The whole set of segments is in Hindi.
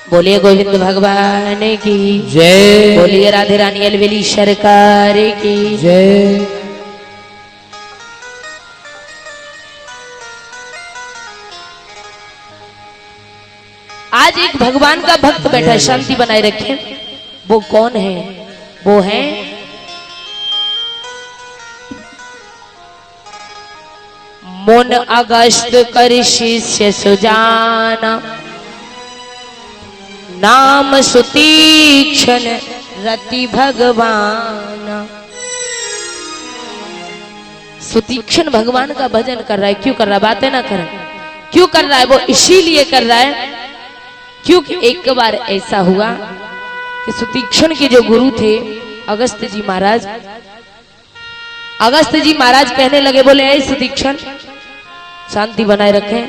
बोलिए गोविंद भगवान की जय। बोलिए राधे रानी अलवेली सरकार की जय। आज एक भगवान का भक्त बैठा है, शांति बनाए रखें। वो कौन है? वो है मोन अगस्त कर शिष्य सुजाना, नाम सुतीक्षण रति भगवान। सुतीक्षण भगवान का भजन कर रहा है। क्यों कर रहा है? बातें ना कर, क्यों कर रहा है? वो इसीलिए कर रहा है क्योंकि एक बार ऐसा हुआ कि सुतीक्षण के जो गुरु थे अगस्त जी महाराज, अगस्त जी महाराज कहने लगे, बोले ऐ सुतीक्षण शांति बनाए रखें,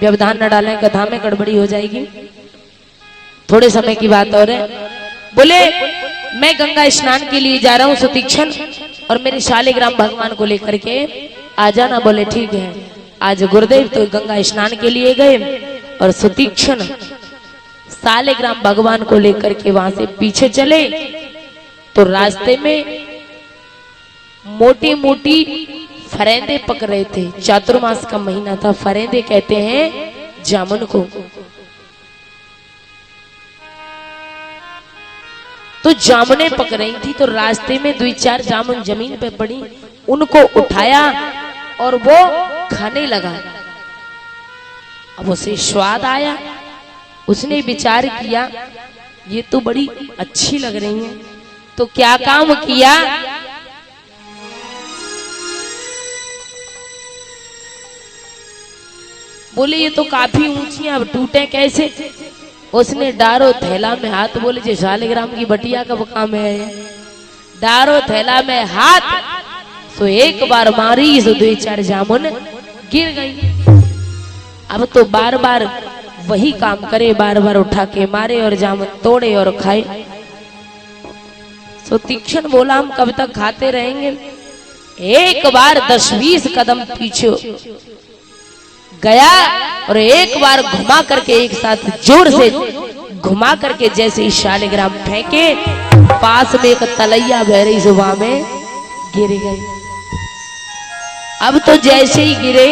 व्यवधान न डालें, कथा में गड़बड़ी हो जाएगी। थोड़े समय की बात और है। बोले मैं गंगा स्नान के लिए जा रहा हूँ सुतीक्षण, और मेरे शालिग्राम भगवान को लेकर के आ जाना। बोले ठीक है। आज गुरुदेव तो गंगा स्नान के लिए गए और सुतीक्षण शालिग्राम भगवान को लेकर के वहां से पीछे चले, तो रास्ते में मोटी मोटी फरेंदे पक रहे थे। चातुर्मास का महीना था। फरेंदे कहते हैं जामुन को। तो जामुने पक रही थी, तो रास्ते में 2-4 जामुन जमीन पे पड़ी, उनको उठाया और वो खाने लगा। अब उसे स्वाद आया, उसने विचार किया ये तो बड़ी अच्छी लग रही है, तो क्या काम किया, बोले ये तो काफी ऊंची है, अब टूटे कैसे। उसने डारो थैला में हाथ, बोले जो शालिग्राम की बटिया का काम है, डारो थैला में हाथ, तो एक बार मारी तो 2-4 जामुन गिर गई। अब तो बार बार वही काम करे, बार बार उठा के मारे और जामुन तोड़े और खाए। तो तीक्षण बोला हम कब तक खाते रहेंगे। एक बार 10-20 कदम पीछे गया और एक बार घुमा करके, एक साथ जोर से घुमा करके जैसे ही शालिग्राम फेंके, पास में एक तलैया बह रही सुबह में गिर गई। अब तो जैसे ही गिरे,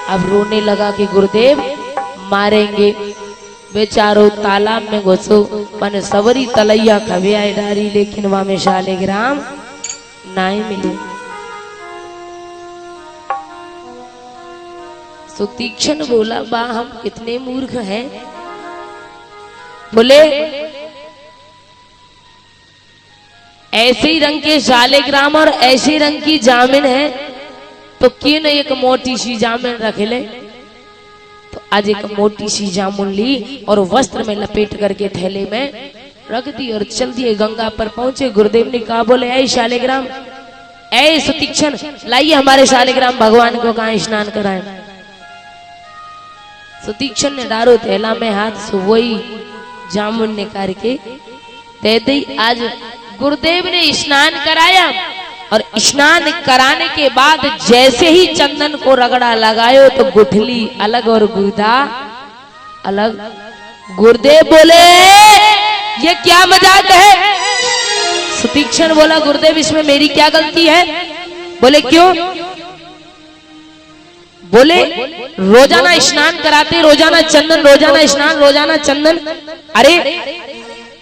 अब रोने लगा कि गुरुदेव मारेंगे। बेचारो तालाब में घुसो, मन सवरी तलैया खबे आए डारी, लेकिन वहां में शालिग्राम नहीं मिले। सुतीक्षण बोला बा हम कितने मूर्ख हैं। बोले ऐसे ही रंग के शालिग्राम और ऐसे रंग की जामुन है, तो क्यों न एक मोटी सी जामुन रख ले। तो आज एक मोटी सी जामुन ली और वस्त्र में लपेट करके थैले में रख दी और चल दिए। गंगा पर पहुंचे, गुरुदेव ने कहा, बोले ऐ शालिग्राम, ऐ सुतीक्षण, लाइए हमारे शालिग्राम भगवान को कहाँ स्नान कराएं। सुतीक्षण ने डारो थैला में हाथ से वही जामुन निकाल के दे दी। आज गुरुदेव ने स्नान कराया और स्नान कराने के बाद जैसे ही चंदन को रगड़ा लगायो, तो गुठली अलग और गुर्दा अलग। गुरुदेव बोले ये क्या मजाक है। सुतीक्षण बोला गुरुदेव इसमें मेरी क्या गलती है। बोले क्यों। बोले रोजाना स्नान कराते, रोजाना चंदन, रोजाना स्नान, रोजाना चंदन। अरे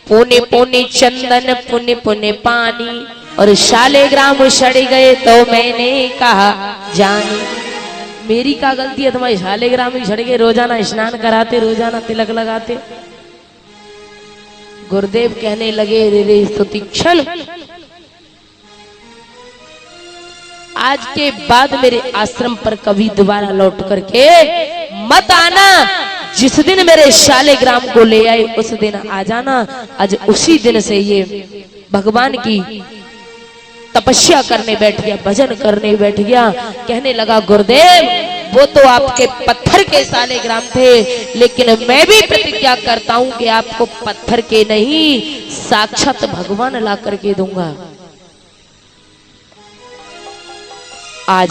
पुण्य पुण्य चंदन, पुण्य पुण्य पानी, और शालिग्राम सड़ गए तो मैंने कहा जानी। मेरी क्या गलती है, तुम्हारी शालिग्राम ही सड़ गए। रोजाना स्नान कराते, रोजाना तिलक लगाते। गुरुदेव कहने लगे रे रे सुतीक्षण, आज के बाद मेरे आश्रम पर कभी दोबारा लौट करके मत आना। जिस दिन मेरे शालिग्राम को ले आए उस दिन आ जाना। आज उसी दिन से ये भगवान की तपस्या करने बैठ गया, भजन करने बैठ गया। कहने लगा गुरुदेव वो तो आपके पत्थर के शालिग्राम थे, लेकिन मैं भी प्रतिज्ञा करता हूं कि आपको पत्थर के नहीं, साक्षात भगवान ला करके दूंगा। आज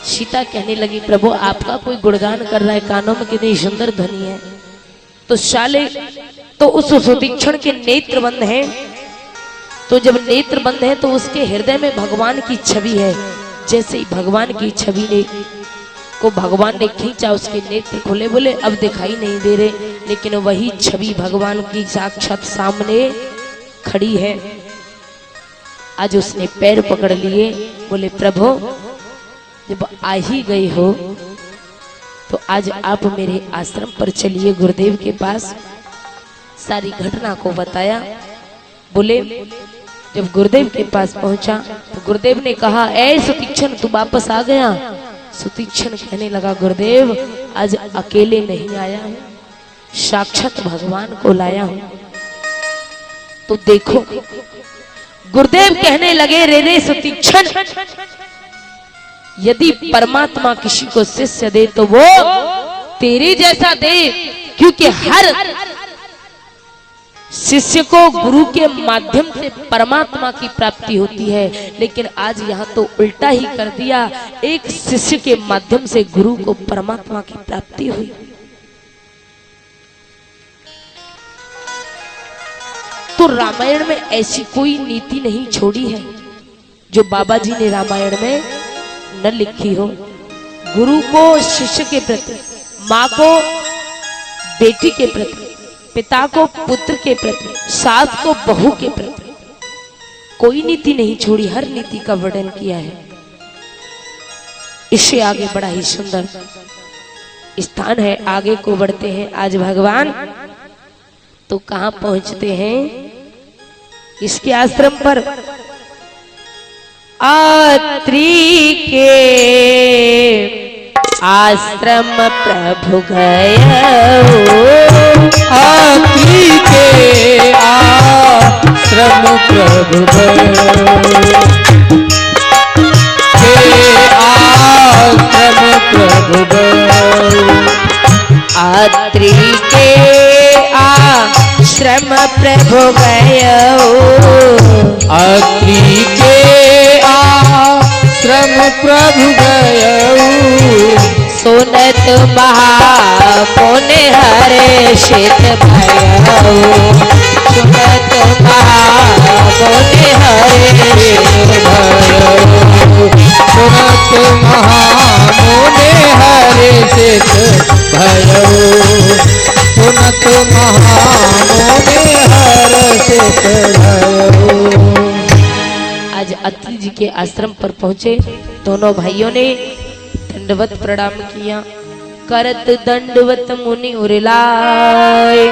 सीता कहने लगी प्रभु आपका कोई गुणगान कर रहा है, कानों में कितनी सुंदर ध्वनि है। तो उस सुतीक्षण के नेत्र बंद हैं। तो जब नेत्र बंद है तो उसके हृदय में भगवान की छवि है। जैसे ही भगवान की छवि ने को भगवान ने खींचा, उसके नेत्र खुले, बोले अब दिखाई नहीं दे रहे, लेकिन वही छवि भगवान की साक्षात सामने खड़ी है। आज उसने पैर पकड़ लिए, बोले प्रभु जब आ ही गए हो तो आज आप मेरे आश्रम पर चलिए, गुरुदेव के पास। सारी घटना को बताया। बोले जब गुरुदेव के पास पहुंचा तो गुरुदेव ने कहा, ऐ सुतीक्षण तू वापस आ गया। सुतीक्षण कहने लगा, गुरुदेव आज अकेले नहीं आया हूं, साक्षात भगवान को लाया हूं। तो देखो गुरुदेव कहने लगे, रे सुतीक्षण, यदि परमात्मा किसी को शिष्य दे तो वो तेरे जैसा दे, क्योंकि हर शिष्य को गुरु के माध्यम से परमात्मा की प्राप्ति होती है। लेकिन आज यहाँ तो उल्टा ही कर दिया, एक शिष्य के माध्यम से गुरु को परमात्मा की प्राप्ति हुई। तो रामायण में ऐसी कोई नीति नहीं छोड़ी है जो बाबा जी ने रामायण में न लिखी हो। गुरु को शिष्य के प्रति, माँ को बेटी के प्रति, पिता को पुत्र के प्रति, सास को बहू के प्रति कोई नीति नहीं छोड़ी, हर नीति का वर्णन किया है। इससे आगे बड़ा ही सुंदर स्थान है, आगे को बढ़ते हैं। आज भगवान तो कहां पहुंचते हैं, इसके आश्रम पर। अत्रि के आश्रम प्रभु गए, अत्रि के आश्रम प्रभु गए, आश्रम प्रभु गए, अत्रि के आश्रम प्रभु गए, अत्रि के आश्रम प्रभु गए, सुनत महामुनि हर्षित भयो, सुनत महामुनि हर्षित भयो, सुनत महामुनि हर्षित भयो, सुनत महामुनि हर्षित भयो। आज अत्रि जी के आश्रम पर पहुंचे। दोनों भाइयों ने दंडवत प्रणाम किया। करत दंडवत मुनि उरलाए,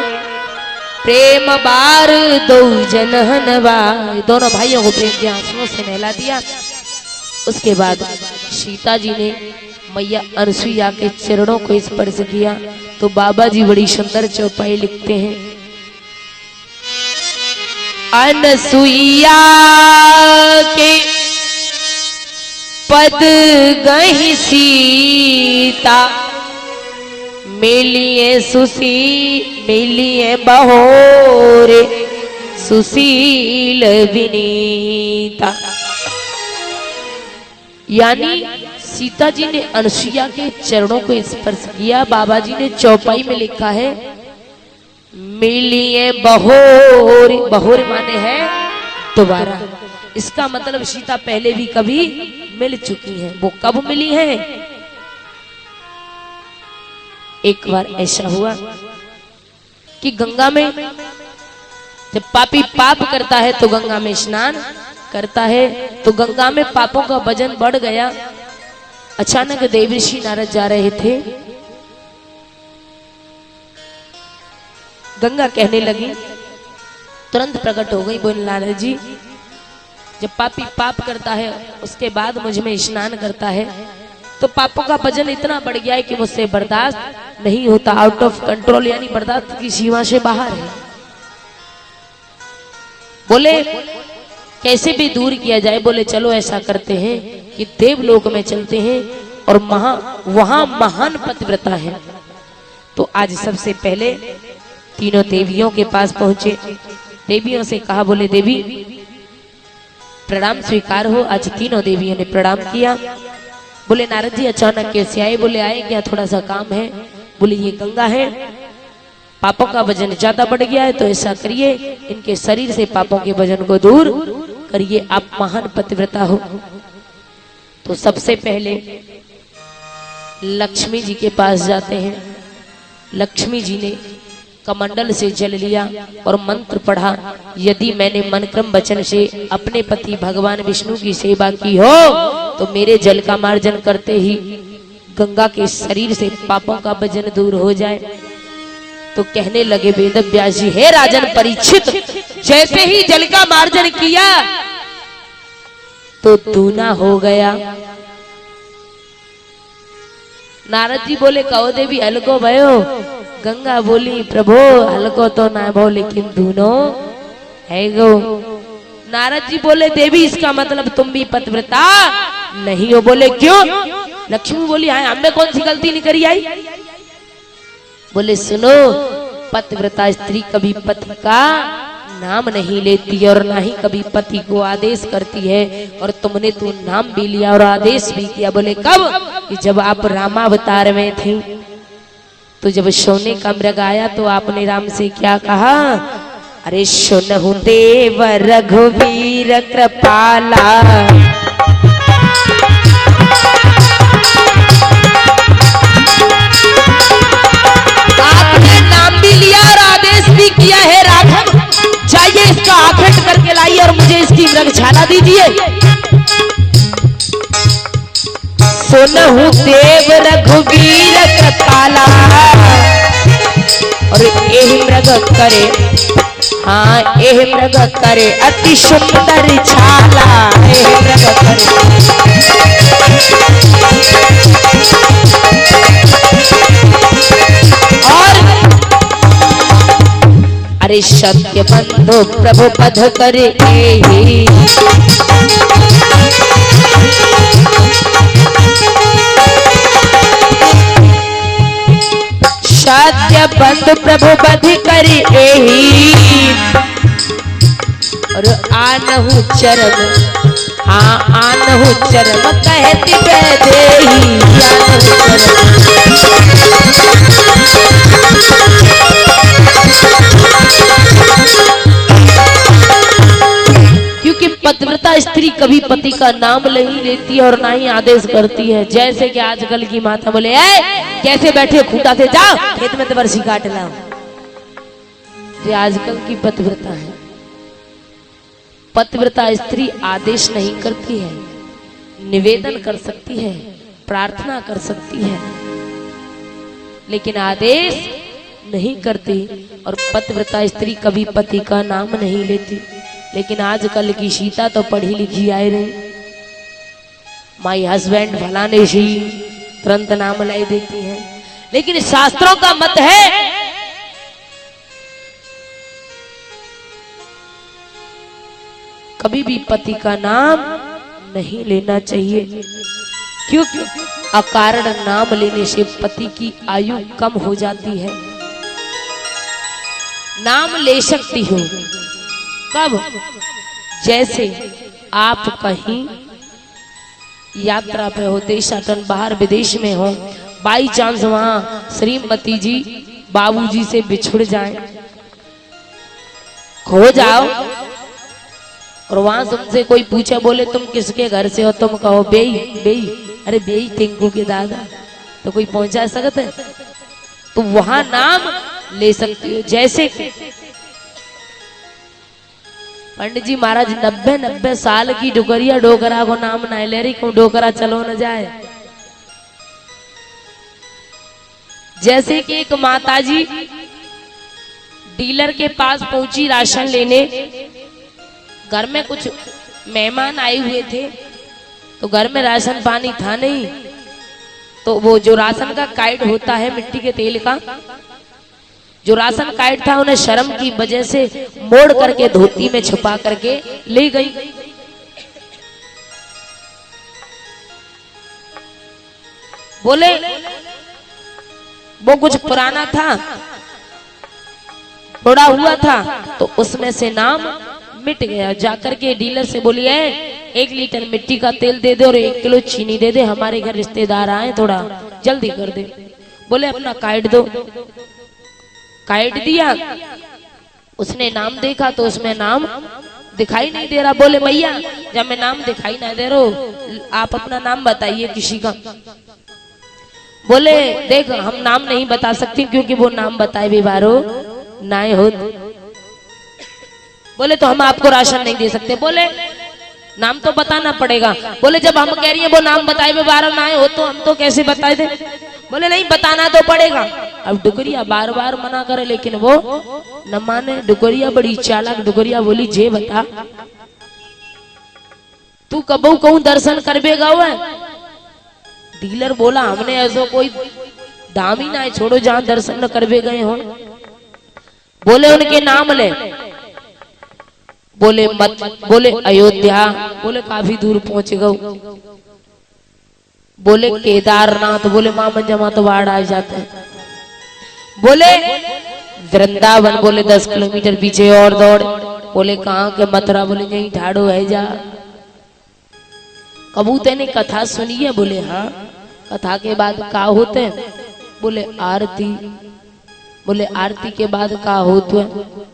प्रेम बार दो जनहनवाए। दोनों भाइयों को प्रेम के आंसुओं से नहला दिया। उसके बाद सीता जी ने मैया अनसुईया के चरणों को स्पर्श किया। तो बाबा जी बड़ी सुंदर चौपाई लिखते हैं, अनसुईया के पद गहि सीता, मिलिए मिलिए बहोरे, सुशील विनीता। यानी सीता जी ने अनसुईया के चरणों को स्पर्श किया। बाबा जी ने चौपाई में लिखा है, मिलिए बहोरे, बहोरे माने है दोबारा। इसका मतलब सीता पहले भी कभी मिल चुकी है। वो कब मिली है? एक बार ऐसा हुआ कि गंगा में जब पापी पाप करता है तो गंगा में स्नान करता है, तो गंगा में पापों का वजन बढ़ गया। अचानक देवर्षि नारद जा रहे थे। गंगा कहने लगी, तुरंत प्रकट हो गई, बोले नारद जी, जब पापी पाप करता है उसके बाद मुझ में स्नान करता है तो पापों का वजन इतना बढ़ गया है कि मुझसे बर्दाश्त नहीं होता, आउट ऑफ कंट्रोल, यानी बर्दाश्त की सीमा से बाहर है। बोले कैसे भी दूर किया जाए? बोले चलो ऐसा करते हैं कि देवलोक में चलते हैं और वहां महान पतिव्रता है। तो आज सबसे पहले तीनों देवियों के पास पहुंचे। देवियों से कहा, बोले देवी प्रणाम स्वीकार हो। आज तीनों देवियों ने प्रणाम किया। बोले नारद जी अचानक कैसे आए? बोले आए क्या, थोड़ा सा काम है। बोले ये गंगा है, पापों का वजन ज्यादा बढ़ गया है तो ऐसा करिए, इनके शरीर से पापों के वजन को दूर करिए, आप महान पतिव्रता हो। तो सबसे पहले लक्ष्मी जी के पास जाते हैं। लक्ष्मी जी ने कमंडल से जल लिया और मंत्र पढ़ा, यदि मैंने मन क्रम वचन से अपने पति भगवान विष्णु की सेवा की हो तो मेरे जल का मार्जन करते ही गंगा के शरीर से पापों का वजन दूर हो जाए। तो कहने लगे वेद व्यास जी, हे राजन परीक्षित, जैसे ही जल का मार्जन किया तो दूना हो गया। नारद जी बोले, कहो देवी हल्को भयो। गंगा बोली, प्रभु हल्को तो ना भो लेकिन दूनो है गो। नारद जी बोले, देवी इसका मतलब तुम भी पतिव्रता नहीं हो। बोले क्यों? लक्ष्मी बोली, हाँ हमने कौन सी गलती नहीं करी आई। बोले सुनो, पतिव्रता स्त्री कभी पति का नाम नहीं लेती और ना ही कभी पति को आदेश करती है, और तुमने तो नाम भी लिया और आदेश भी किया। बोले कब? कि जब आप रामावतार में थी, तो जब सोने का मृग आया तो आपने राम से क्या कहा? अरे सुनहु देव रघुवीर कृपाला, आपने नाम भी लिया और आदेश भी किया है, राघव जाइए इसका आखेट करके लाइए और मुझे इसकी मृगशाला दीजिए। सुनहु देव रघुवीर कृपाला, और एहि मृग करे, हाँ एहि मृग करे अति सुंदर छाला, एहि मृग करे। और अरे सत्य बंधु प्रभु पद करे एहि, सत्य बंधु प्रभु पद करे एहि, और आनहु चरण, हाँ आनहु चरण कहती वैदेही, आनहु क्योंकि पतिव्रता स्त्री कभी पति का नाम नहीं लेती है और ना ही आदेश करती है। जैसे कि आजकल की माता बोले, कैसे बैठे खूंटा से जाओ खेत में तो बरसी काट लाओ। ये आजकल की पतिव्रता है। पतिव्रता स्त्री आदेश नहीं करती है, निवेदन कर सकती है, प्रार्थना कर सकती है, लेकिन आदेश नहीं करती। और पतिव्रता स्त्री कभी पति का नाम नहीं लेती। लेकिन आजकल की सीता तो पढ़ी लिखी आए रही, माई हस्बैंड फलाने सी तुरंत नाम लाई देती है। लेकिन शास्त्रों का मत है कभी भी पति का नाम नहीं लेना चाहिए, क्योंकि अकारण नाम लेने से पति की आयु कम हो जाती है। नाम ले सकती हो कब? जैसे आप कहीं यात्रा पे हो, देशाटन बाहर विदेश में हो, बाई चांस वहां श्रीमती जी बाबूजी से बिछुड़ जाए, खो जाओ, और वहां तुमसे कोई पूछे, बोले तुम किसके घर से हो, तुम कहो बेई बेई, अरे बेई टिंकू के दादा, तो कोई पहुंचा सकते? तो वहां नाम ले सकती हो। जैसे पंडित जी महाराज 90 साल की डोकरिया डोकरा को नाम ना ले रही, क्यों डोकरा चलो न जाए। जैसे कि एक माताजी डीलर के पास पहुंची राशन लेने, घर में कुछ मेहमान आए हुए थे, तो घर में राशन पानी था नहीं, तो वो जो राशन का काइट होता है मिट्टी के तेल का, जो राशन काइट था उन्हें शर्म की वजह से मोड़ करके धोती में छुपा करके ले गई। बोले वो कुछ पुराना था, थोड़ा हुआ था, तो उसमें से नाम मिट गया। जाकर के डीलर से बोलिए 1 लीटर मिट्टी का तेल दे दे और 1 किलो चीनी दे दे, हमारे घर रिश्तेदार आए, थोड़ा जल्दी कर दे। बोले अपना काट दो। काट दिया। उसने नाम देखा तो उसमें नाम दिखाई नहीं दे रहा। बोले भैया जब मैं नाम दिखाई ना दे रहा आप अपना नाम बताइए किसी का। बोले देख हम नाम नहीं बता सकते क्योंकि वो नाम बताए भी बारो नाए हो। बोले तो हम आपको राशन नहीं दे सकते। बोले नाम तो बताना पड़ेगा। बोले जब हम कह रही है वो नाम बताए भी बारो नाए हो तो हम तो कैसे बताए थे। बोले नहीं बताना तो पड़ेगा। अब डुकरिया बार बार मना करे लेकिन वो न माने। डुकरिया बड़ी चालाक डुकरिया बोली जे बता तू कबू कहूं दर्शन करबेगा हुआ। डीलर बोला हमने ऐसा कोई दाम ही ना है छोड़ो जहां दर्शन न करबे गए हो। बोले उनके नाम ले। बोले मत बोले अयोध्या। बोले काफी दूर पहुंच गए। बोले केदारनाथ। बोले मामन जमा तो बाढ़ आ जाते हैं। बोले वृंदावन। बोले 10 किलोमीटर पीछे और दौड़। बोले कहाँ के मथुरा। बोले यही ठाड़ो है जा। कबूतर ने कथा सुनी है। बोले हाँ। कथा के बाद का होते हैं। बोले आरती। बोले आरती के बाद का होते हैं।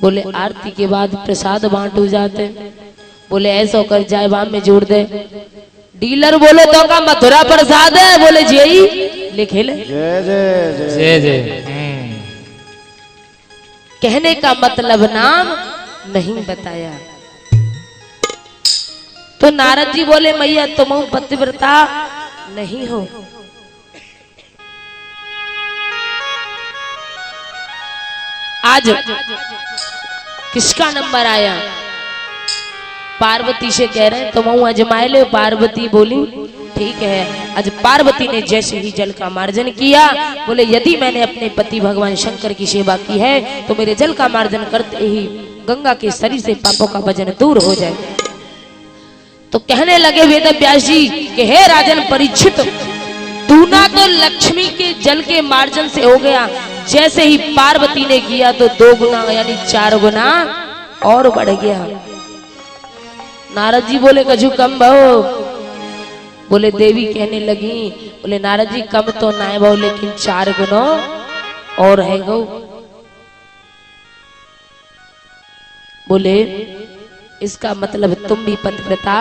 बोले आरती के बाद प्रसाद बांटू जाते। बोले ऐसा कर जाए वाम में जोड़ दे। डीलर बोले तो का मथुरा प्रसाद है। बोले जय लिखे ले जय जय जय जय। कहने का मतलब नाम नहीं बताया। तो नारद जी बोले मैया तुम पतिव्रता नहीं हो। आज किसका नंबर आया। पार्वती से कह रहे हैं तुम अजमाए ले। पार्वती बोली ठीक है। आज पार्वती ने जैसे ही जल का मार्जन किया बोले यदि मैंने अपने पति भगवान शंकर की सेवा की है तो मेरे जल का मार्जन करते ही गंगा के शरीर से पापों का वजन दूर हो जाए। तो कहने लगे वेद व्यास जी कि हे राजन परीक्षित दूना तो लक्ष्मी के जल के मार्जन से हो गया। जैसे ही पार्वती ने किया तो 2 गुना यानी 4 गुना और बढ़ गया। नारद जी बोले कछु कम भाव। बोले देवी कहने लगी बोले नारद जी कम तो ना है भाव लेकिन 4 गुना और है गो। बोले इसका मतलब तुम भी पतिव्रता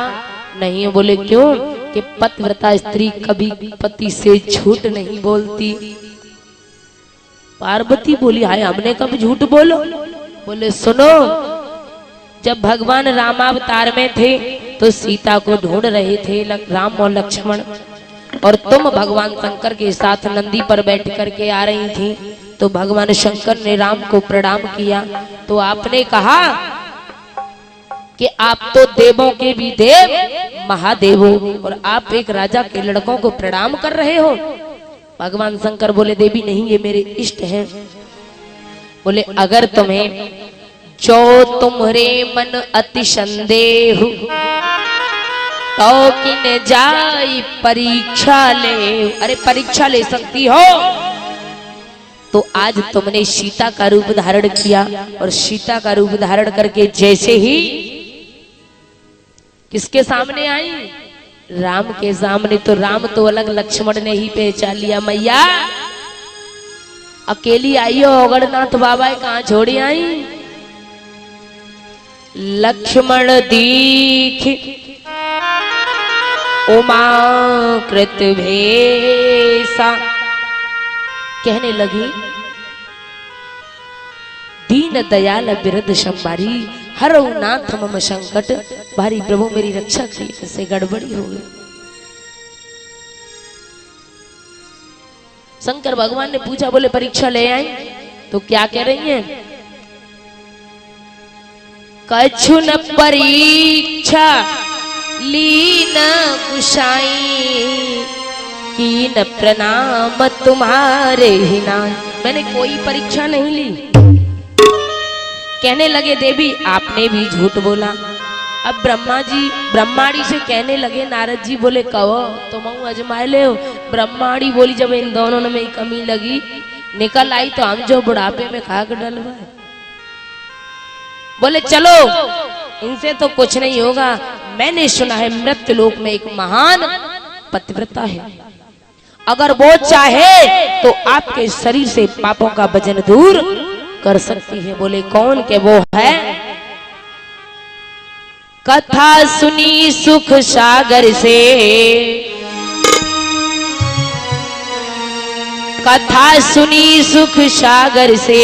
नहीं हो। बोले क्यों कि पतिव्रता स्त्री कभी पति से झूठ नहीं बोलती। पार्वती बोली हाय हमने कब झूठ बोलो। बोले सुनो जब भगवान रामावतार में थे तो सीता को ढूंढ रहे थे राम और लक्ष्मण और तुम भगवान शंकर के साथ नंदी पर बैठ करके आ रही थी। तो भगवान शंकर ने राम को प्रणाम किया तो आपने कहा कि आप तो देवों के भी देव महादेव हो और आप एक राजा के लड़कों को प्रणाम कर रहे हो। भगवान शंकर बोले देवी नहीं ये मेरे इष्ट हैं। बोले अगर तुम्हें जो तुम्हारे मन अति संदेह तो किन जाई परीक्षा ले। अरे परीक्षा ले सकती हो। तो आज तुमने सीता का रूप धारण किया और सीता का रूप धारण करके जैसे ही किसके सामने आई राम के सामने तो राम तो अलग लक्ष्मण ने ही पहचान लिया। मैया अकेली आई हो अगरनाथ बाबा कहाँ छोड़ी आई। लक्ष्मण दीख उमा कृत भेसा। कहने लगी दीन दयाल बिरद संबारी हरौ नाथ मम संकट। भारी प्रभु मेरी रक्षा करिए से गड़बड़ी हो गई। शंकर भगवान ने पूछा बोले परीक्षा ले आई तो क्या कह रही हैं। कछु न परीक्षा लीन गुसाई की न प्रणाम तुम्हारे ही नाम। मैंने कोई परीक्षा नहीं ली। कहने लगे देवी आपने भी झूठ बोला। अब ब्रह्माणी से कहने लगे नारद जी बोले कहो तुम अजमाए ले हो। ब्रह्माणी बोली जब इन दोनों में कमी लगी निकल आई तो हम जो बुढ़ापे में खाक डलवाए। बोले चलो इनसे तो कुछ नहीं होगा। मैंने सुना है मृत्यु लोक में एक महान पतिव्रता है अगर वो चाहे तो आपके शरीर से पापों का वजन दूर कर सकती है। बोले कौन के वो है? कथा सुनी सुख सागर से, कथा सुनी सुख सागर से,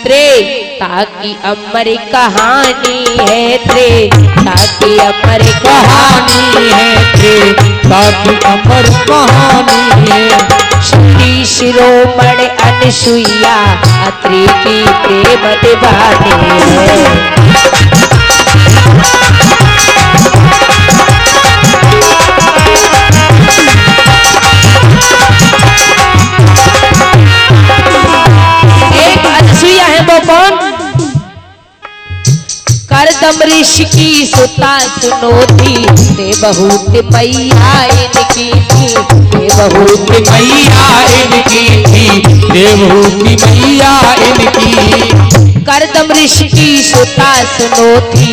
त्रेता की अमर कहानी है, त्रेता की अमर कहानी है, त्रेता की अमर कहानी है। श्री शिरोमणि अनसुईया अत्रि की प्रेम दीवानी है। करदम ऋषि की सुता सुनो थी, बहुत मैया इनकी थी, बहुत मैया इनकी थी, देवहूति मैया इनकी। करदम ऋषि की सुता सुनो थी,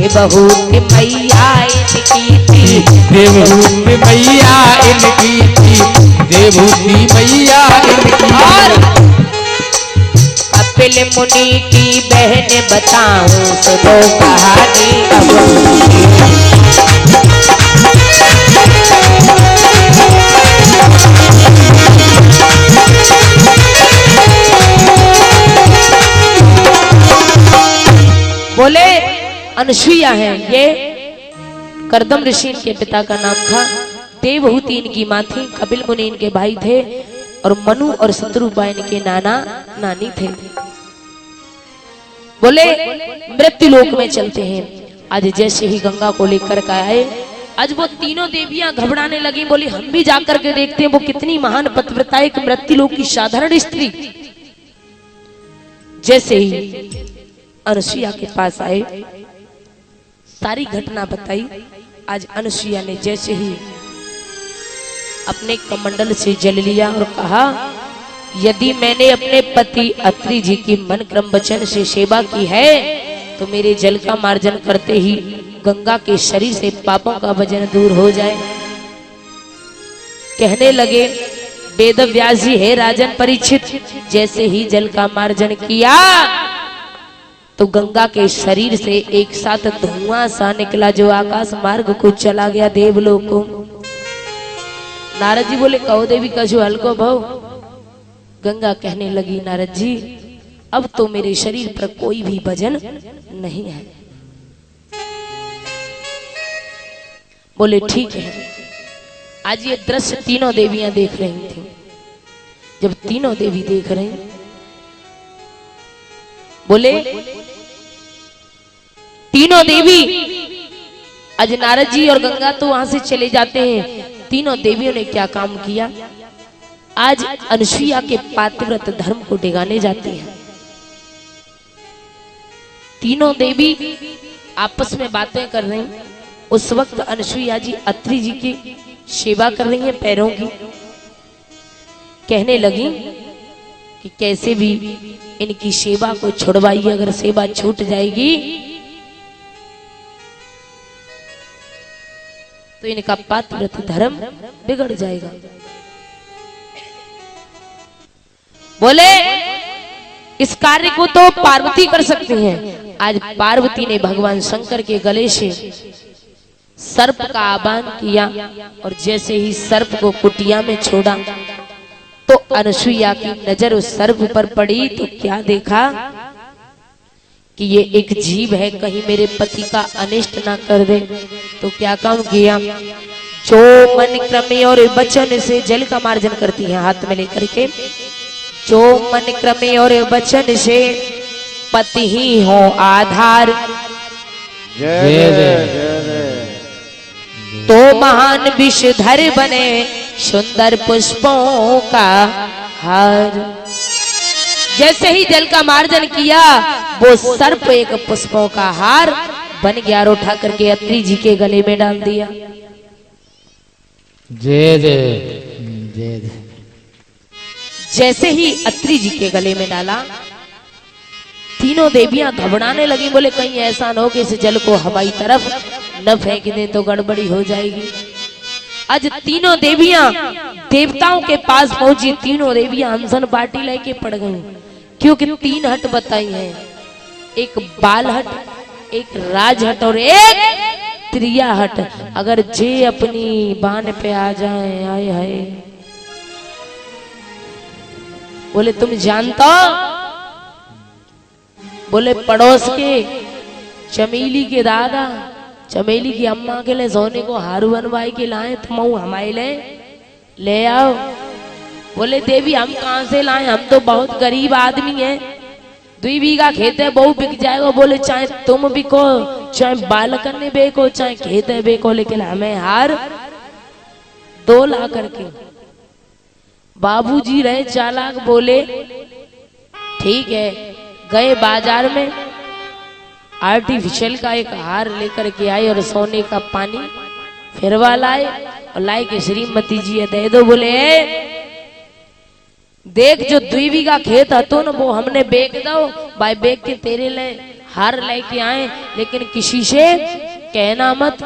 बहुत मैया इनकी थी, देवहूति मैया इनकी थी, देवहूति मैया इनकी। और कपिल मुनि की बहन बताऊं सुनो कहानी अब। बोले अनसुईया है ये, करदम ऋषि के पिता का नाम था, देवहूति इनकी माँ थी, कपिल मुनि इनके भाई थे, और मनु और शत्रुपा इनके नाना नानी थे। बोले मृत्यु लोक में चलते हैं। आज जैसे ही गंगा को लेकर के आए, आज वो तीनों देवियां घबराने लगी। बोली हम भी जाकर के देखते हैं वो कितनी महान पतिव्रता, एक मृत्यु लोक की साधारण स्त्री। जैसे ही अनसुईया के पास आए, सारी घटना बताई। आज अनसुईया ने जैसे ही अपने कमंडल से जल लिया और कहा, यदि मैंने अपने पति अत्रि जी की मन क्रम वचन से सेवा की है तो मेरे जल का मार्जन करते ही गंगा के शरीर से पापों का वजन दूर हो जाए। कहने लगे वेद व्यास जी, है राजन परीक्षित, जैसे ही जल का मार्जन किया तो गंगा के शरीर से एक साथ धुआं सा निकला जो आकाश मार्ग को चला गया देवलोक को। नारद जी बोले कहो देवी कछु हल्को भव। गंगा कहने लगी नारद जी अब तो मेरे शरीर पर कोई भी वजन नहीं है। बोले ठीक है। आज ये दृश्य तीनों देवियां देख रही थी। जब तीनों देवी देख रही, बोले तीनों देवी, आज नारद जी और गंगा तो वहां से चले जाते हैं। तीनों देवियों ने क्या काम किया, आज अनसुईया के पातिव्रत धर्म को डिगाने जाती हैं। तीनों देवी आपस में बातें कर रही। उस वक्त अनसुईया जी अत्रि जी की सेवा कर रही हैं पैरों की। कहने लगी कि कैसे भी इनकी सेवा को छुड़वाइए, अगर सेवा छूट जाएगी तो इनका पातिव्रत धर्म बिगड़ जाएगा। बोले इस कार्य को तो पार्वती कर सकती हैं। आज पार्वती ने भगवान शंकर के गले से सर्प का आह्वान किया और जैसे ही सर्प को कुटिया में छोड़ा तो अनसुईया की नजर उस सर्प पर पड़ी तो क्या देखा कि ये एक जीव है, कहीं मेरे पति का अनिष्ट ना कर दे। तो क्या काम किया, जो मन क्रमे और वचन से जल का मार्जन करती है हाथ में लेकर के, जो मन क्रमे और वचन से पति ही हो आधार, तो महान विषधर बने सुंदर पुष्पों का हार। जैसे ही जल का मार्जन किया वो सर्प एक पुष्पों का हार बन गया और उठा करके अत्रि जी के गले में डाल दिया। जय जय जय। जैसे ही अत्रि जी के गले में डाला तीनों देवियां घबराने लगी। बोले कहीं ऐसा न हो कि इस जल को हवाई तरफ न फेंक दे तो गड़बड़ी हो जाएगी। आज तीनों देवियां देवताओं के पास पहुंची। तीनों देवियां अनशन पार्टी लेके पड़ गई, क्योंकि 3 हट बताई हैं, एक बाल हट, एक राज हट और एक त्रिया हट। अगर जे अपनी बान पे आ जाए, आए हाय, बोले तुम जानता, बोले पड़ोस के चमेली के दादा, चमेली की अम्मा के लिए सोने को हारू बनवाई के लाए, तुम हमारे ले आओ। बोले देवी हम कहाँ से लाए, हम तो बहुत गरीब आदमी हैं, 2 बीघा खेत है, बहु बिक जाएगा। बोले चाहे तुम बिको, चाहे बालकन ने बेको, चाहे खेत है बेको, लेकिन हमें हार 2 ला करके। बाबूजी रहे चालाक, बोले ठीक है। गए बाजार में आर्टिफिशियल का एक हार लेकर के आए और सोने का पानी फिरवा लाए और लाए के श्रीमती जी दे दो। बोले देख जो 2 बीघा खेत हतो ना वो हमने बेच दो भाई, बेच के तेरे ले हार लेके आए, लेकिन किसी से कहना मत।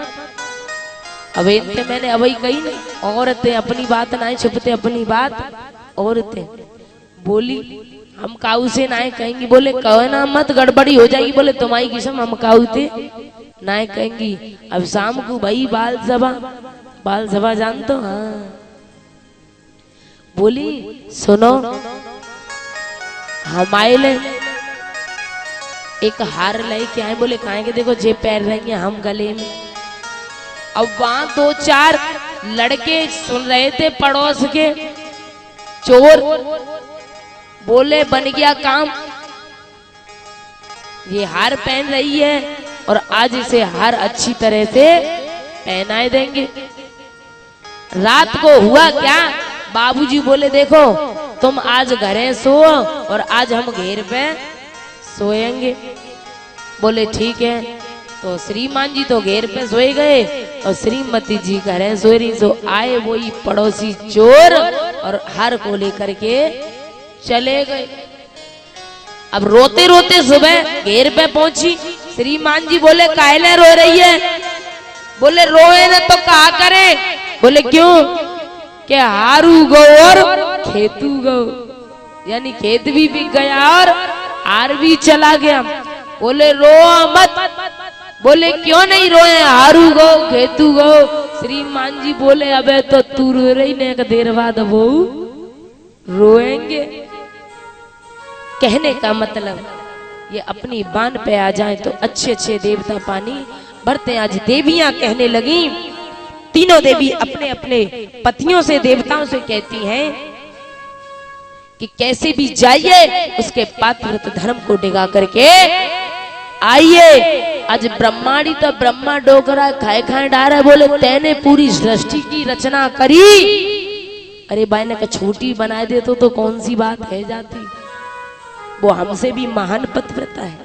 अब इतने मैंने अभी कही नहीं, औरतें अपनी बात ना छुपते अपनी बात। औरतें बोली हम काऊ से ना कहेंगी। बोले कहना मत, गड़बड़ी हो जाएगी। बोले तुम्हारी किस्म, हम काऊ थे ना कहेंगी। अब शाम को भाई बाल सभा जानते हो? हाँ। बोली सुनो, हमारे एक हार लेके आए। बोले काहे के, देखो जे पैर रहेंगे हम गले में। अब वहां 2-4 लड़के सुन रहे थे पड़ोस के चोर। बोले बन गया काम, ये हार पहन रही है और आज इसे हार अच्छी तरह से पहनाए देंगे। रात को हुआ क्या, बाबूजी बोले देखो तुम आज घरे सो और आज हम घेर पे सोएंगे। बोले ठीक है। तो श्रीमान जी तो घेर पे सोए गए और श्रीमती जी घरे सो रही। सो आए वही पड़ोसी चोर और हार को लेकर के चले गए। अब रोते रोते सुबह घेर पे पहुंची। श्रीमान जी बोले काहे रो रही है? बोले रोए ना तो कहा करे। बोले क्यों? के हारू गो और खेतू गो, यानी खेत भी बिक गया और हार भी चला गया। बोले रो मत। बोले क्यों नहीं रोए? हारू गो खेतू गो। श्रीमान जी बोले अबे तो तू रो रही ने, एक देर बाद वो रोएंगे। कहने का मतलब ये अपनी बान पे आ जाए तो अच्छे अच्छे देवता पानी भरते। आज देवियां कहने लगी, तीनों देवी अपने अपने पतियों से देवताओं से कहती हैं कि कैसे भी जाइए उसके पातिव्रत धर्म को डिगा करके आइए। आज ब्रह्मांडी तो ब्रह्मा डोकरा खाए खाए डार है। बोले तैने पूरी सृष्टि की रचना करी, अरे भाई ने छोटी बना दे तो कौन सी बात है जाती, वो हमसे भी महान पतिव्रता है।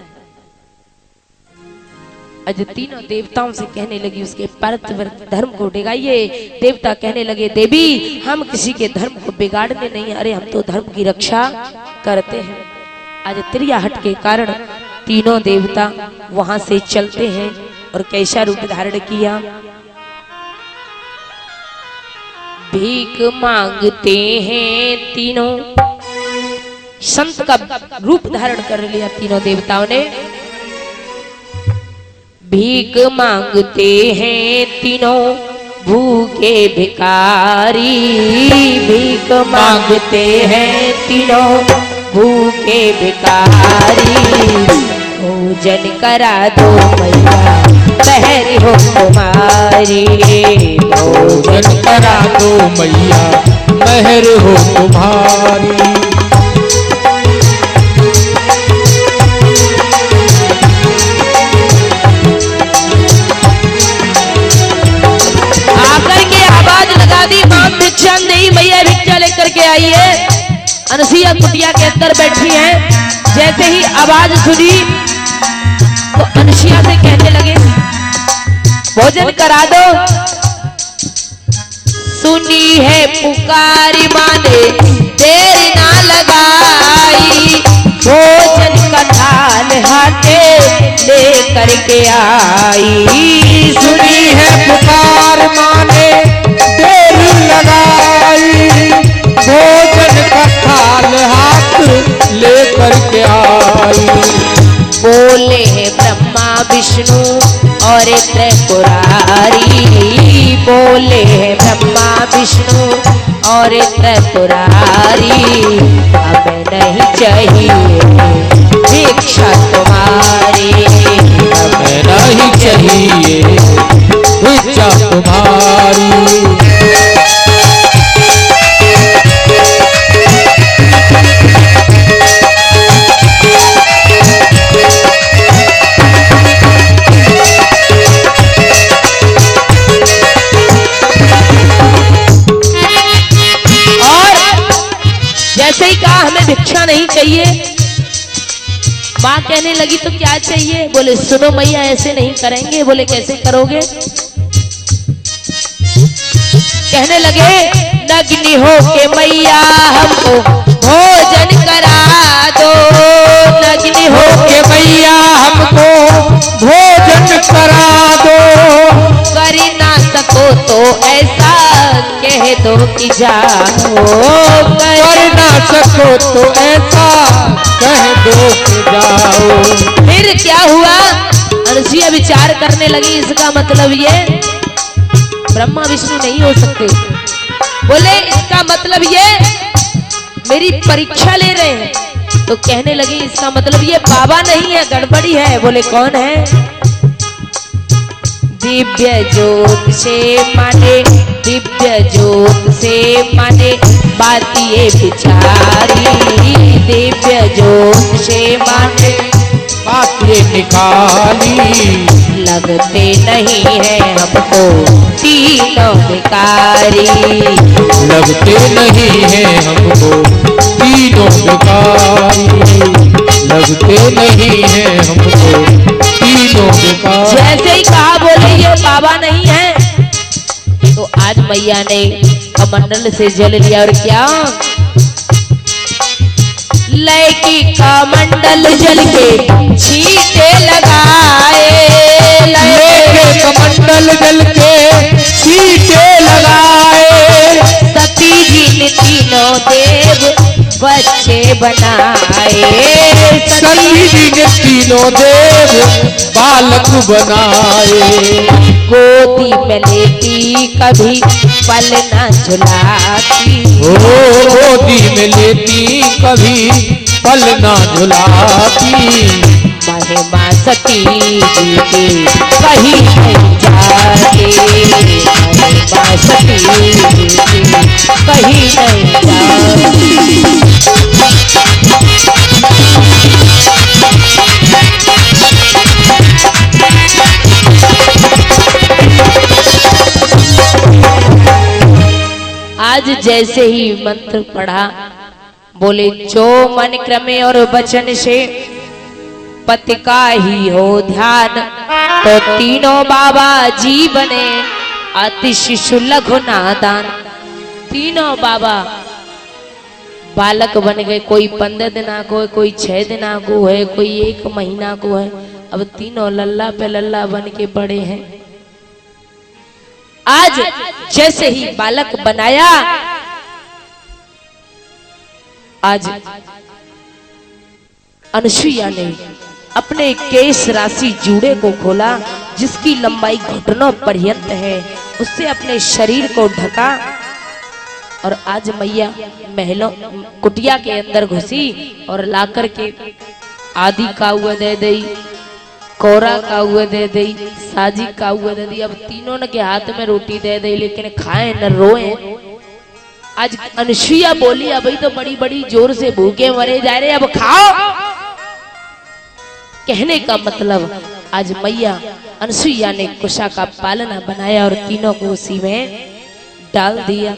आज तीनों देवताओं से कहने लगी उसके पातिव्रत धर्म को डिगाइए। देवता कहने लगे देवी हम किसी के धर्म को बिगाड़ने नहीं, अरे हम तो धर्म की रक्षा करते हैं। आज त्रिया हट के कारण तीनों देवता वहां से चलते हैं और कैसा रूप धारण किया। भीख मांगते हैं तीनों, संत का रूप धारण कर लिया तीनों देवताओं ने। भीख मांगते हैं तीनों भूखे भिखारी, भीख मांगते हैं तीनों भूखे भिखारी। भोजन करा दो मैया पहरी हो तुम्हारी, भोजन करा दो मैया मेहर हो तुम्हारी। भिक्षा नहीं, मैया भिक्षा लेकर के आइए। अनसिया कुटिया के अंदर बैठी हैं। जैसे ही आवाज सुनी तो अनसिया से कहने लगे भोजन करा दो। सुनी है पुकारी माने देर ना लगाई, भोजन का थाल हाथे ले करके आई। सुनी है पुकार माने विष्णु और त्रिपुरारी, बोले हैं ब्रह्मा विष्णु और त्रिपुरारी, हमें नहीं चाहिए भिक्षा तुम्हारी, हमें नहीं चाहिए भिक्षा तुम्हारी। जैसे ही कहा हमें भिक्षा नहीं चाहिए, माँ कहने लगी तो क्या चाहिए? बोले सुनो मैया ऐसे नहीं करेंगे। बोले कैसे करोगे? कहने लगे नग्नि हो के मैया हमको भोजन करा दो, नग्नि हो के मैया हमको भोजन करा दो, कर ना सको तो ऐसा कह दो कि जाओ, कर ना सको तो ऐसा कह दो कि जाओ। फिर क्या हुआ? अनुसुईया विचार करने लगी, इसका मतलब ये ब्रह्मा विष्णु नहीं हो सकते। बोले इसका मतलब ये मेरी परीक्षा ले रहे हैं। तो कहने लगी इसका मतलब ये बाबा नहीं है, गड़बड़ी है। बोले कौन है? दिव्य ज्योत से माने, दिव्य ज्योत से माने बात ये बिचारी, दिव्य ज्योत से माने बात ये निकाली, लगते नहीं है हमको तीनों बेकारी, लगते नहीं है हमको तीनों बेकारी, लगते नहीं है हमको तीनों बेकारी। जैसे ही कहा बोले ये बाबा नहीं है, तो आज मैया ने कमंडल से जल लिया और क्या लैकी का मंडल जल के छींटे लगाए, लेके कमंडल जल के छींटे लगाए, सती जी ने तीनों देव बच्चे बनाए, सती जी ने तीनों देव बालक बनाए, गोदी में लेती कभी पल न झुलाती, ओ गोदी में लेती कभी पल ना झुलाती, महिमा सती जी की कहीं नहीं जाती, महिमा सती जी की कहीं नहीं जाती। आज जैसे ही मंत्र पढ़ा, बोले जो मन क्रमे और वचन से पति का ही हो ध्यान, तो तीनों बाबा जी बने अति शिशु लघु नादान। तीनों बाबा बालक बन गए, कोई 15 दिना को है, कोई 6 दिना को है, कोई 1 महीना को है। अब तीनों लल्ला पे लल्ला बन के बड़े हैं। आज जैसे ही बालक बनाया, आज अनुसुईया ने अपने केश राशि जूड़े को खोला, जिसकी लंबाई घुटनों पर्यंत है, उससे अपने शरीर को ढका और आज मैया महलों कुटिया के अंदर घुसी और लाकर के आदि का हुआ दे दी, कोरा का हुआ दे दी, साजी का हुआ दे दी। अब तीनों ने के हाथ में रोटी दे दी, लेकिन खाए न रोए। आज अनुसुईया बोली अभी तो बड़ी बड़ी जोर से भूखे मरे जा रहे, अब खाओ। कहने का मतलब आज मैया अनुसुईया ने कुशा का पालना बनाया और तीनों को उसी में डाल दिया।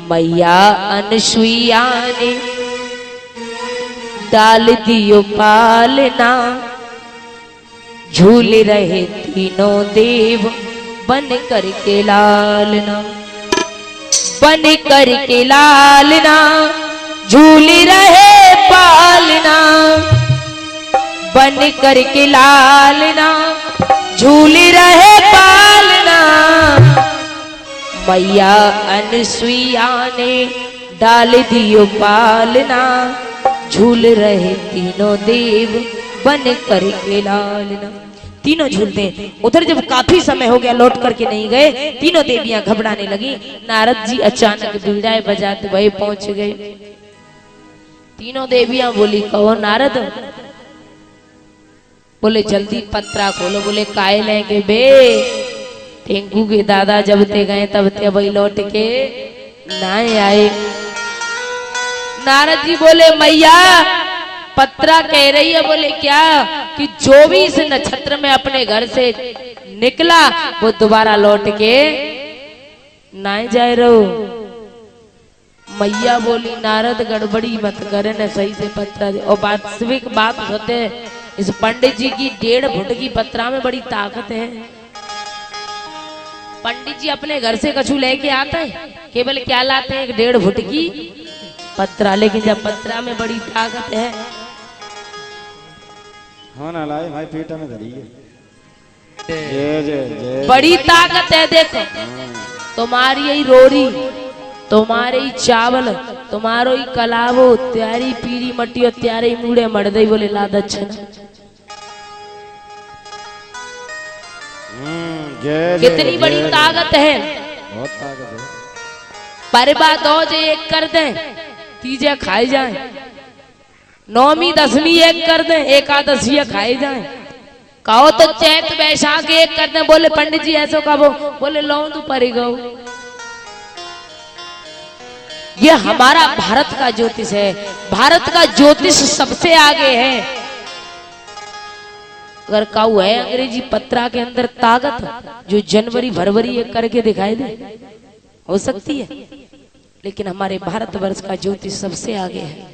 मैया अनुसुईया ने डाल दियो पालना, झूल रहे तीनों देव बन करके लालना, बन करके लालना, झूल रहे पालना, बन करके लालना, झूल रहे पालना। मैया अनुसुईया ने डाल दियो पालना, झूल रहे तीनों देव बन करके लालना। तीनों झूलते हैं। उधर जब काफी समय हो गया लौट करके नहीं गए, तीनों देवियां घबराने लगी। नारद जी अचानक बीड़ाएं बजाते वही पहुंच गए। तीनों देवियां बोली, कहो नारद। बोले जल्दी पत्रा खोलो। बोले काय लेंगे बे? टेंकू के दादा जब ते गए तब ते वही लौट के ना आए। नारद जी बोले मैया पत्रा कह रही है। बोले क्या? कि जो भी इस नक्षत्र में अपने घर से निकला वो दोबारा लौट के ना जाए रहो। मैया बोली नारद गड़बड़ी मत करे न, सही से पत्रा दे। और वास्तविक बात होते इस पंडित जी की 1.5 फुट की पत्रा में बड़ी ताकत है। पंडित जी अपने घर से कछु लेके आते हैं, केवल क्या लाते हैं? 1.5 फुट की पत्रा। लेकिन जब पत्रा में बड़ी ताकत है। हाँ ना लाए भाई पेटा में धरी है। जय जय जय। बड़ी ताकत है। देखो तुम्हारी यही रोरी, तुम्हारे ही चावल, तुम्हारो ही कलावो, त्यारी पीरी मट्टी और त्यारे ही मूड़े मर दई। बोले लाद अच्छा कितनी बड़ी ताकत है। बहुत ताकत है। पर बात हो जो एक कर दे, तीजे खाए जाए। नौमी दसवीं एक कर दे, एकादशी खाए जाए। कहो तो चैत वैशाख एक कर दे। बोले पंडित जी ऐसो कहो। बोले लो तू परी गऊ। ये हमारा भारत का ज्योतिष है। भारत का ज्योतिष सबसे आगे है। अगर काऊ है अंग्रेजी पत्रा के अंदर ताकत जो जनवरी फरवरी एक करके दिखाई दे, हो सकती है। लेकिन हमारे भारतवर्ष का ज्योतिष सबसे आगे है।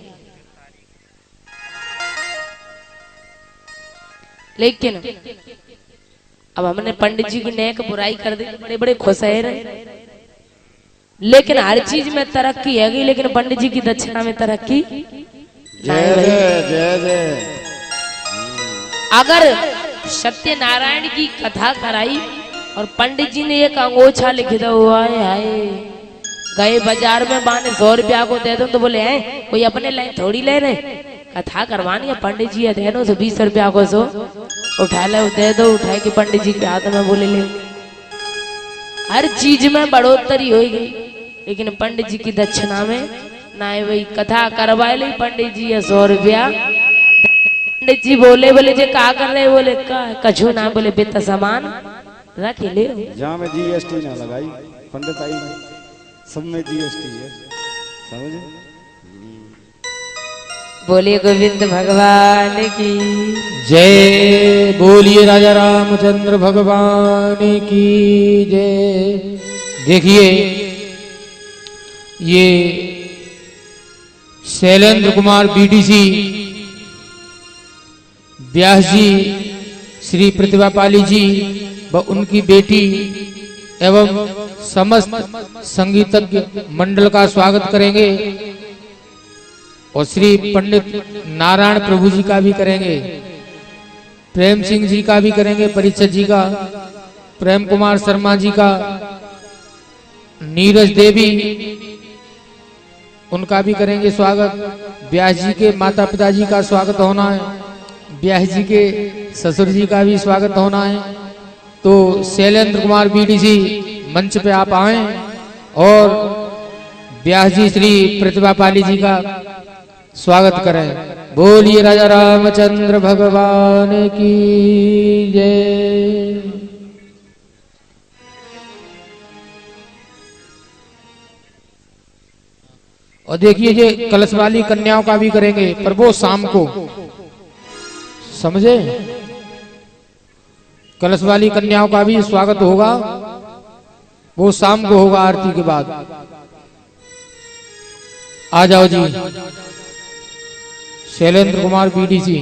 लेकिन अब हमने पंडित जी की नेक बुराई कर दी, बड़े बड़े खुश है रहे। लेकिन हर चीज में तरक्की है गई, लेकिन पंडित जी की दक्षिणा में तरक्की जय जय जय जय। अगर सत्यनारायण की कथा कराई और पंडित जी ने एक अंगोछा लिख दो, आए हाय गए बाजार में माने 100 रुपया को दे दो तो बोले हैं कोई अपने लाइन थोड़ी ले रहे। कथा करवानी है पंडित जी है, दे दो 20 रुपया को 100 उठा ले, दे दो। उठाए कि पंडित जी के हाथ में बोले ले। हर चीज में बढ़ोतरी हो गई, लेकिन पंडित जी की दक्षिणा में ना है। वही कथा करवा ली पंडित जी है 100 रुपया। पंडित जी बोले जे का कर रहे? बोले कछु ना। बोले बेटा सामान रख ले। जहाँ में जीएसटी ना लगाई पंडित आई सब में जीएसटी है, समझे? बोलिए गोविंद भगवान की जय। बोलिए राजा रामचंद्र भगवान की जय। देखिए ये शैलेंद्र कुमार बीडीसी व्यास जी, श्री प्रतिभा पाली जी व उनकी बेटी एवं समस्त संगीतज्ञ मंडल का स्वागत करेंगे। और श्री पंडित नारायण प्रभु जी का भी करेंगे, प्रेम सिंह जी का भी करेंगे, परीक्षित जी का, प्रेम कुमार शर्मा जी का, नीरज देवी उनका भी करेंगे स्वागत। व्यास जी के माता पिता जी का स्वागत होना है, व्यास जी के ससुर जी का भी स्वागत होना है। तो शैलेंद्र कुमार बीडीसी मंच पे आप आए और व्यास जी श्री प्रतिभा पाली जी का स्वागत करें। बोलिए राजा रामचंद्र भगवान की जय। और देखिए ये कलश वाली कन्याओं का भी करेंगे, पर वो शाम को, समझे? कलश वाली कन्याओं का भी स्वागत होगा, वो शाम को होगा आरती के बाद। आ जाओ जी शैलेंद्र कुमार बीडीसी,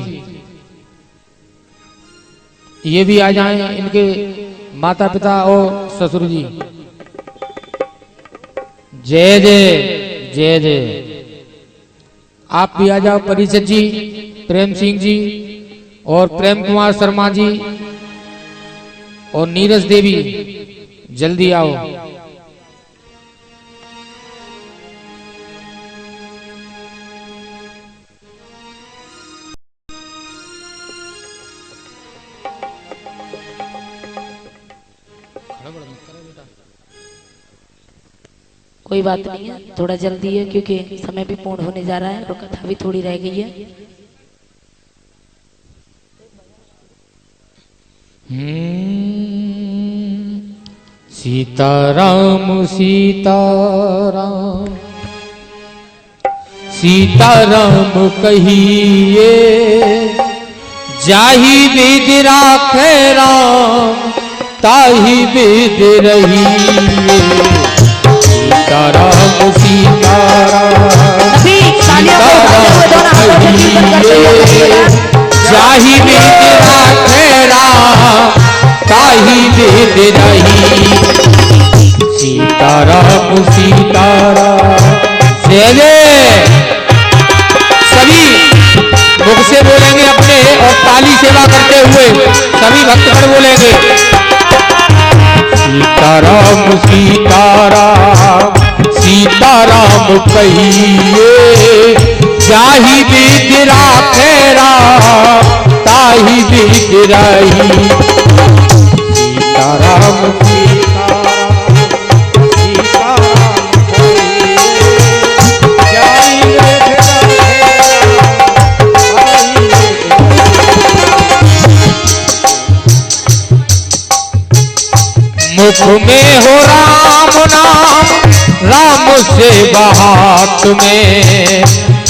ये भी आ जाएं, इनके माता पिता और ससुर जी। जय जय जय जय। आप भी आ जाओ, परिषद जी, प्रेम सिंह जी और प्रेम कुमार शर्मा जी और नीरज देवी, जल्दी आओ। कोई बात नहीं है, थोड़ा जल्दी है क्योंकि समय भी पूर्ण होने जा रहा है और कथा भी थोड़ी रह गई है। सीताराम सीताराम सीताराम कहिए, जाहि विद राखे राम ताहि विद रहिए। सीताराम सीताराम सीताराम कहिए, जाहि विद राखे राम ताहि विद रहिए। सीताराम सीताराम सभी मुख से बोलेंगे अपने और ताली सेवा करते हुए सभी भक्तगण बोलेंगे सीताराम सीताराम सीताराम कहिए, जाहि विद राखे राम ताहि विद रहिए। सीताराम मुख में हो राम नाम राम से हाथ में,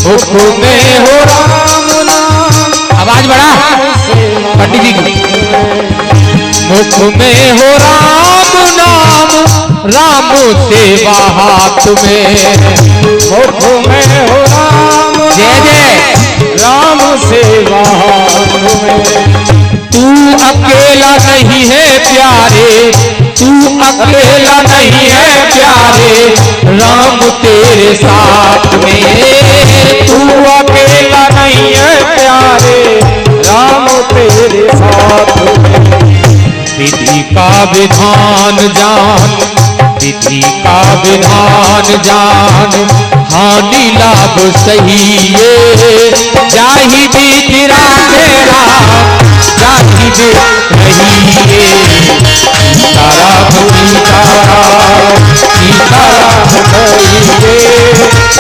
मुख में हो राम नाम, आवाज बढ़ा पंडित जी की। मुख में हो राम नाम राम से हाथ में, मुख में हो राम जय जय राम से हाथ में। तू अकेला नहीं है प्यारे, तू अकेला नहीं है प्यारे, राम तेरे साथ में। तू अकेला नहीं है प्यारे, राम तेरे साथ में। विधि का विधान जान, विधि का विधान जान, हानि लाभ सही ये, जाहि विध राखे राम जाहि विध रहिए। सीताराम सीताराम सीताराम कहिए,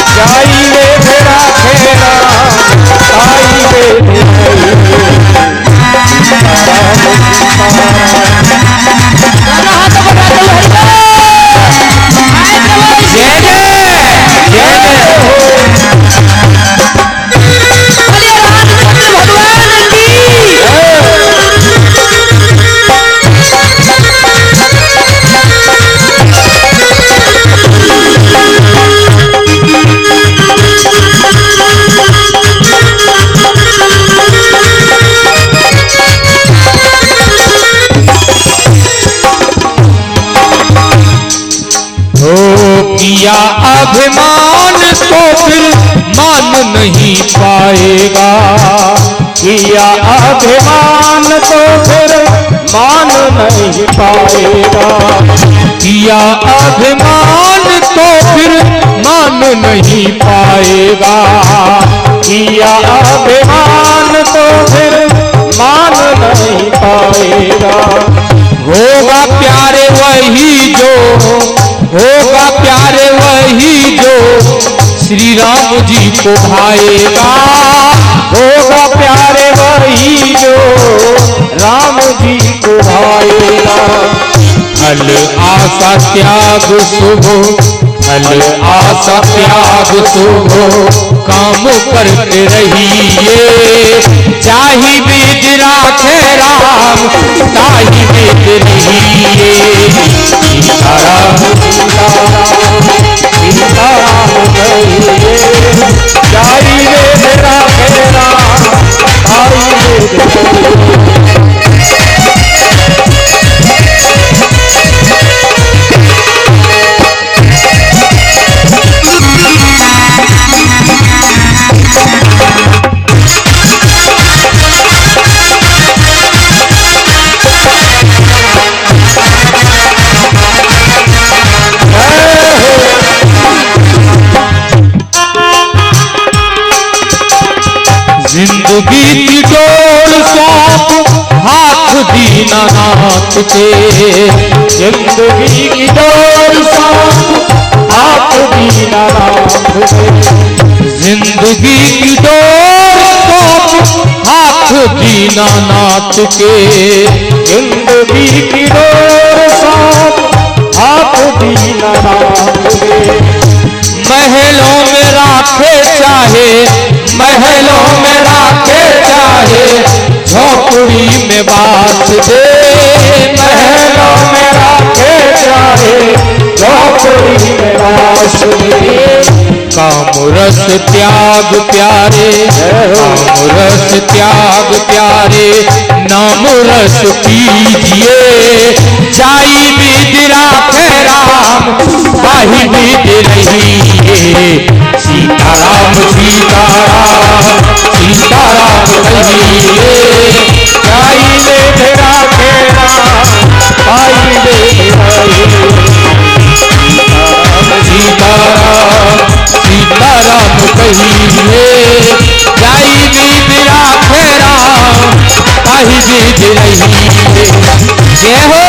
जाहि विध राखे राम ताहि विध रहिए। सीताराम किया अभिमान तो फिर मान नहीं पाएगा, किया अभिमान तो फिर मान नहीं पाएगा। किया अभिमान तो फिर मान नहीं पाएगा, किया अभिमान तो फिर मान नहीं पाएगा। होगा प्यारे वही जो, होगा प्यारे वही जो श्री राम जी को भाएगा। होगा प्यारे वही जो राम जी को भाएगा। फल आशा त्याग शुभ, फल आशा त्याग शुभ, काम करते रहिए। जाहि विध राखे राम ताहि विध रहिए। सीताराम सीताराम कहिए, जाहि विध राखे राम ताहि विध रहिए। जिंदगी की डोर सौंप हाथ दीनानाथ के, जिंदगी की डोर सौंप हाथ दीना नाथ के। जिंदगी की डोर सौंप हाथ दीनानाथ के। जिंदगी की डोर सौंप हाथ दीना नाथ के। महलों में राखे चाहे, महलों में राखे चाहे, झोपड़ी में बास दे। महलों में राखे चाहे, झोपड़ी में बास दे। कामरस त्याग प्यारे, कामरस त्याग प्यारे, नाम रस पीजिए। जाई बीत राखे राम, ताही बीत रहिए। सीताराम सीताराम सीताराम कहिए। जाई बीत राखे राम, ताही बीत रहिए। सीताराम सीताराम कहिए। जाई बीत राखे राम, ताही बीत रहिए। जय हो।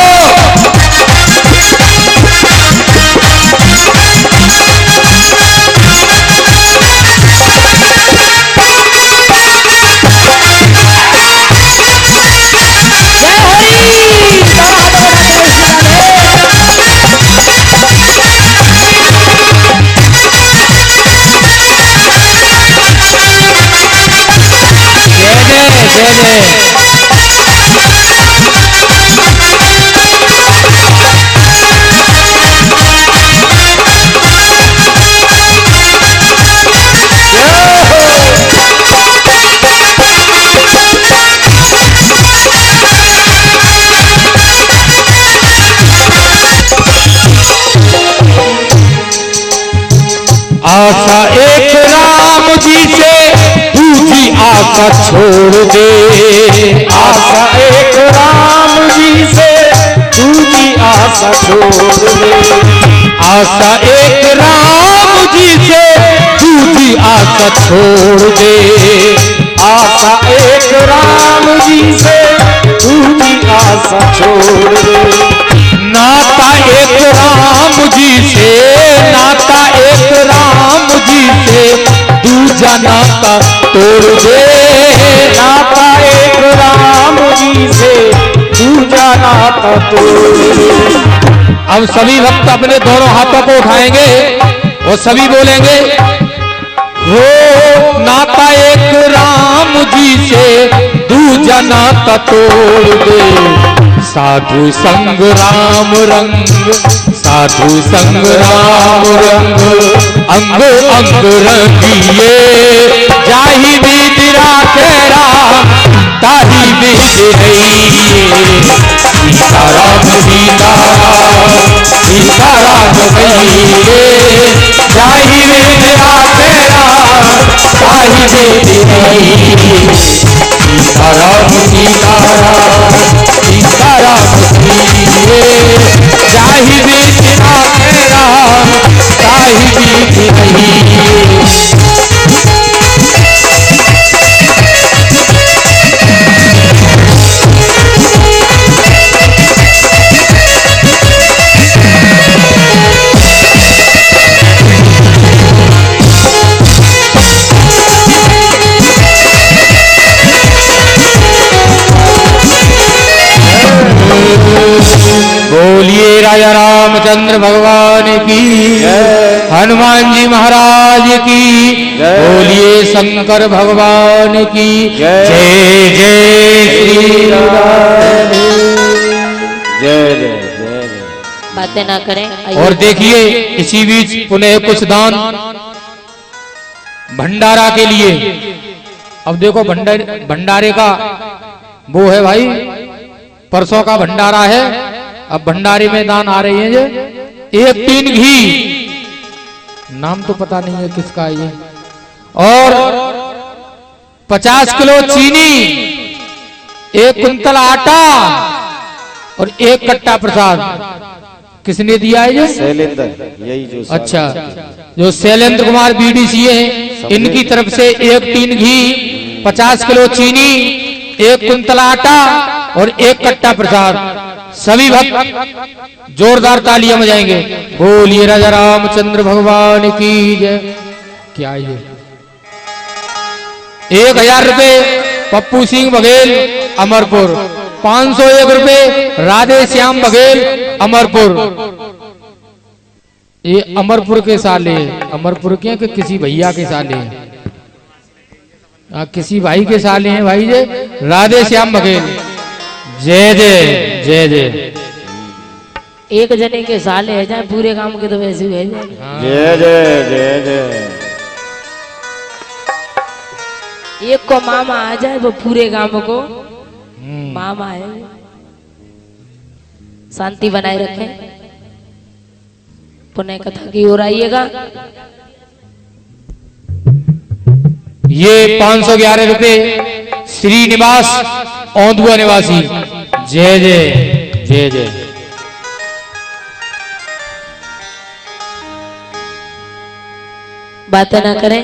आशा एक राम जी से दूसरी आशा छोड़ दे। आशा एक राम जी से दूसरी आशा छोड़ दे। आशा एक राम जी से दूसरी आशा छोड़ दे। आशा एक राम जी से दूसरी आशा छोड़ दे। नाता एक राम जी से, नाता एक राम जी से, दूजा नाता तोड़ दे। नाता एक राम जी से दूजा नाता तोड़ दे। अब सभी भक्त अपने दोनों हाथों को उठाएंगे और सभी बोलेंगे, हो नाता एक राम जी से दूजा नाता तोड़ दे। साधु संग राम रंग, साधु संग राम रंग, अंग अंग रंगिए। जाहि बीत राखे राम, ताहि बीत रहिए। सीताराम सीताराम सीताराम कहिए। जाहि बीत राखे राम, ताहि बीत रहिए। सीताराम सीताराम सीताराम कहिए। जाहि बीत राखे राम, ताहि बीत रहिए। बोलिए राजा रामचंद्र भगवान की, हनुमान जी महाराज की, बोलिए शंकर भगवान की जय। जय श्री राम। जय जय जय। बातें ना करें। और देखिए इसी बीच पुनः कुछ दान भंडारा के लिए। अब देखो भंडारे का वो है भाई, परसों का भंडारा है। अब भंडारे में दान आ रही है ये 1 टीन घी, नाम तो पता नहीं है किसका ये, और 50 किलो चीनी, 1 कुंतल आटा और 1 कट्टा प्रसाद। किसने दिया है ये? शैलेंद्र, यही जो अच्छा, जो शैलेंद्र कुमार बीडीसी है, इनकी तरफ से 1 टीन घी, 50 किलो चीनी, 1 कुंतल आटा और 1 कट्टा प्रसाद सभी भक्त जोरदार तालियां बजाएंगे। बोलिए राजा रामचंद्र भगवान की जय। क्या ये 1000 रुपए पप्पू सिंह बघेल अमरपुर, 501 रुपए राधे श्याम बघेल अमरपुर। ये अमरपुर के साले, अमरपुर के कि किसी भैया के साले हैं, किसी भाई के साले हैं भाई जे राधे श्याम बघेल। जय जय जय जय। एक जने के साले है जाए पूरे काम के तो वैसे ही है। जय जय जय जय। एक को मामा आ जाए वो पूरे गांव को मामा है। शांति बनाए रखें। पुण्य कथा की ओर आइएगा। ये 511 रुपए श्रीनिवास औंधुआ निवासी। जय जय जय जय। बातें ना करें।